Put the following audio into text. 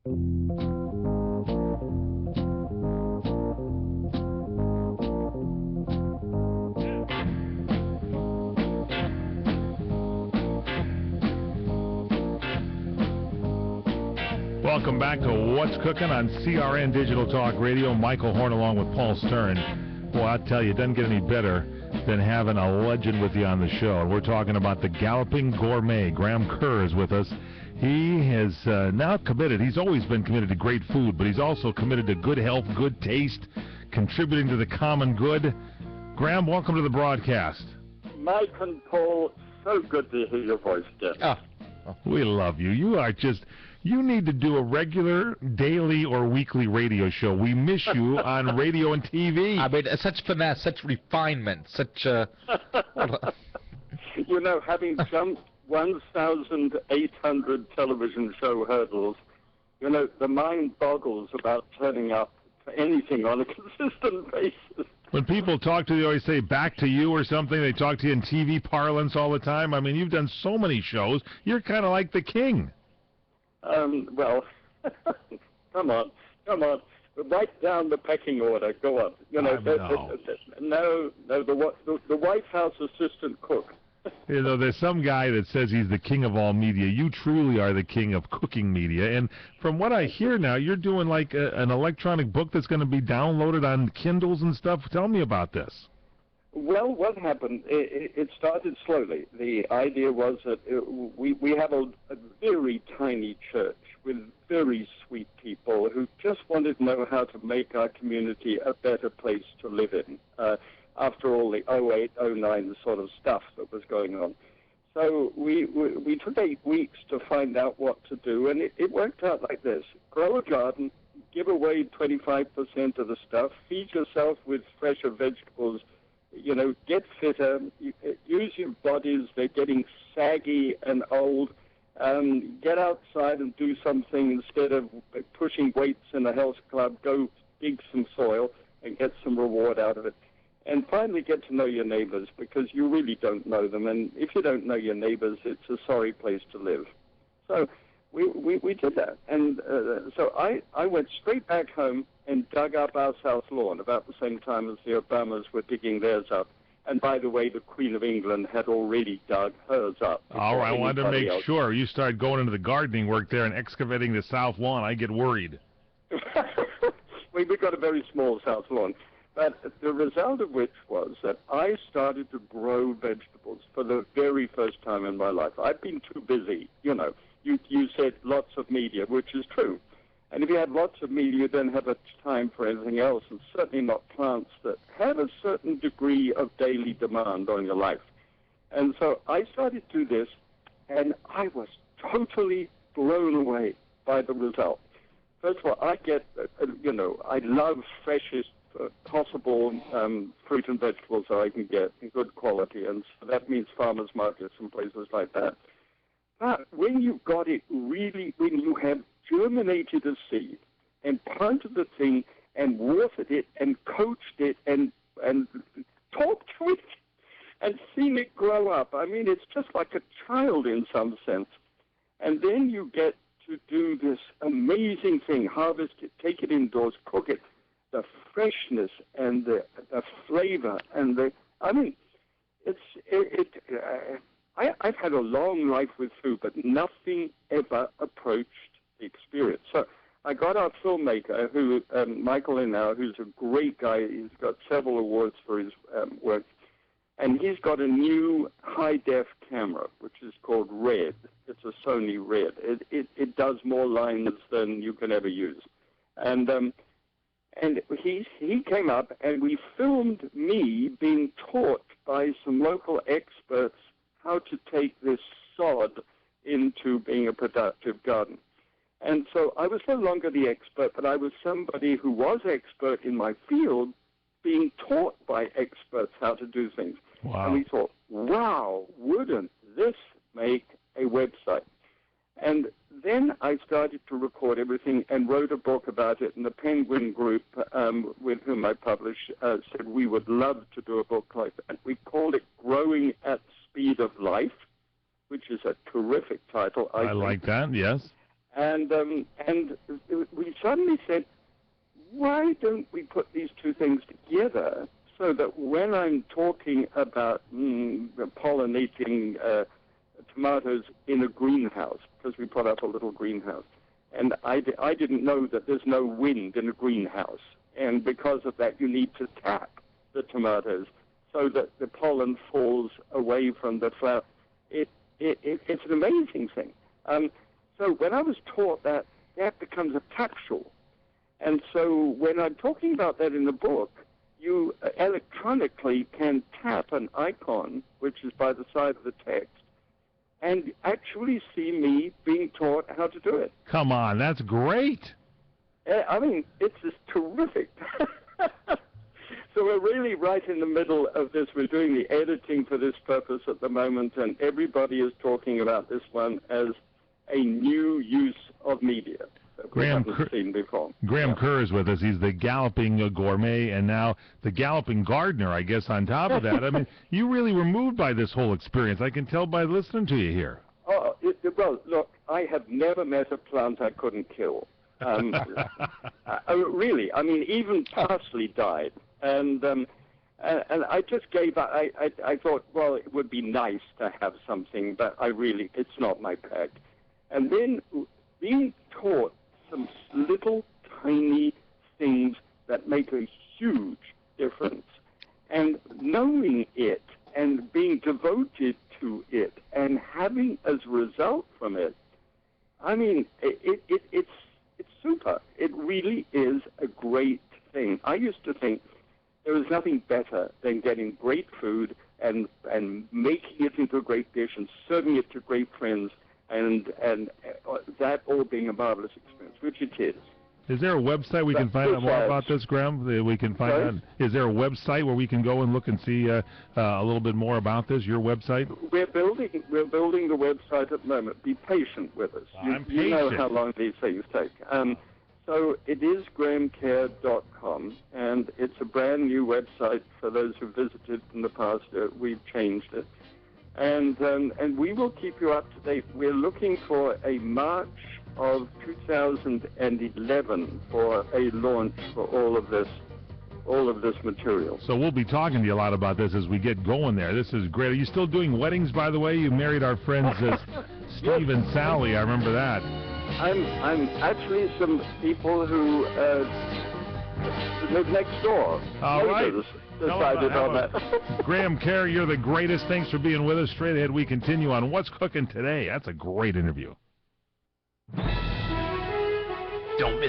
Welcome back to What's Cooking on CRN Digital Talk Radio. Michael Horn along with Paul Stern. Well, I'll tell you, it doesn't get any better than having a legend with you on the show. And we're talking about the Galloping Gourmet. Graham Kerr is with us. He has now committed. He's always been committed to great food, but he's also committed to good health, good taste, contributing to the common good. Graham, welcome to the broadcast. Mike and Paul, so good to hear your voice again. Oh, we love you. You are just... You need to do a regular, daily, or weekly radio show. We miss you on radio and TV. I mean, such finesse, such refinement, such... You know, having jumped 1,800 television show hurdles, you know, the mind boggles about turning up for anything on a consistent basis. When people talk to you, they always say, back to you or something. They talk to you in TV parlance all the time. I mean, you've done so many shows. You're kind of like the king. Well, come on. Write down the pecking order. Go on. You know, the White House assistant cook. You know, there's some guy that says he's the king of all media. You truly are the king of cooking media. And from what I hear now, you're doing like an electronic book that's going to be downloaded on Kindles and stuff. Tell me about this. Well, what happened, it started slowly. The idea was that we have a very tiny church with very sweet people who just wanted to know how to make our community a better place to live in, after all the 08, 09 sort of stuff that was going on. So we took 8 weeks to find out what to do, and it worked out like this. Grow a garden, give away 25% of the stuff, feed yourself with fresher vegetables, you know, get fitter, use your bodies, they're getting saggy and old, get outside and do something instead of pushing weights in a health club, go dig some soil and get some reward out of it. And finally get to know your neighbors, because you really don't know them, and if you don't know your neighbors, it's a sorry place to live. So we did that, and so I went straight back home and dug up our south lawn about the same time as the Obamas were digging theirs up. And by the way, the Queen of England had already dug hers up. All right, I wanted to make sure. You started going into the gardening work there and excavating the south lawn. I get worried. We've got a very small south lawn. But the result of which was that I started to grow vegetables for the very first time in my life. I've been too busy, you know. You said lots of media, which is true. And if you had lots of media, you don't have time for anything else, and certainly not plants that have a certain degree of daily demand on your life. And so I started to do this, and I was totally blown away by the result. First of all, I get, I love freshest possible fruit and vegetables that I can get in good quality, and so that means farmers markets and places like that. But when you've got it really, when you have germinated a seed and planted the thing and watered it and coached it and talked to it and seen it grow up, I mean, it's just like a child in some sense. And then you get to do this amazing thing, harvest it, take it indoors, cook it, the freshness and the flavor and I've had a long life with food, but nothing ever approached the experience. So I got our filmmaker, who Michael Inau, who's a great guy. He's got several awards for his work, and he's got a new high-def camera, which is called Red. It's a Sony Red. It does more lines than you can ever use, and he came up, and we filmed me being taught by some local experts how to take this sod into being a productive garden. And so I was no longer the expert, but I was somebody who was expert in my field being taught by experts how to do things. Wow. And we thought, wow, wouldn't this make a website? And then I started to record everything and wrote a book about it, and the Penguin Group, with whom I published, said we would love to do a book like that. We called it Growing at Speed of Life, which is a terrific title. I like that, yes. And we suddenly said, why don't we put these two things together so that when I'm talking about pollinating tomatoes in a greenhouse, because we put up a little greenhouse, and I didn't know that there's no wind in a greenhouse, and because of that you need to tap the tomatoes so that the pollen falls away from the flower. It's an amazing thing. So when I was taught that, that becomes a capsule. And so when I'm talking about that in the book, you electronically can tap an icon, which is by the side of the text, and actually see me being taught how to do it. Come on, that's great. I mean, it's just terrific. So we're really right in the middle of this. We're doing the editing for this purpose at the moment, and everybody is talking about this one as a new use of media that we haven't seen before. Graham Kerr is with us. He's the Galloping Gourmet and now the Galloping Gardener, I guess, on top of that. I mean, you really were moved by this whole experience. I can tell by listening to you here. Oh, well, look, I have never met a plant I couldn't kill. Really, I mean, even parsley died. And I just gave up. I thought, well, it would be nice to have something, but it's not my bag. And then being taught some little tiny things that make a huge difference, and knowing it and being devoted to it and having as a result from it, I mean, it's super. It really is a great thing. I used to think there was nothing better than getting great food and making it into a great dish and serving it to great friends, and that all being a marvelous experience, which it is. Is there a website we can find out more about this, Graham? We can find out. Is there a website where we can go and look and see a little bit more about this? Your website? We're building the website at the moment. Be patient with us. I'm patient. You know how long these things take. So it is grahamcare.com, and it's a brand new website for those who visited in the past. We've changed it. And we will keep you up to date. We're looking for a March of 2011 for a launch for all of this material. So we'll be talking to you a lot about this as we get going there. This is great. Are you still doing weddings, by the way? You married our friends Steve and Sally. I remember that. I'm actually some people who live next door. All right. Decided on that. Graham Kerr, you're the greatest. Thanks for being with us. Straight ahead, we continue on What's Cooking Today. That's a great interview. Don't miss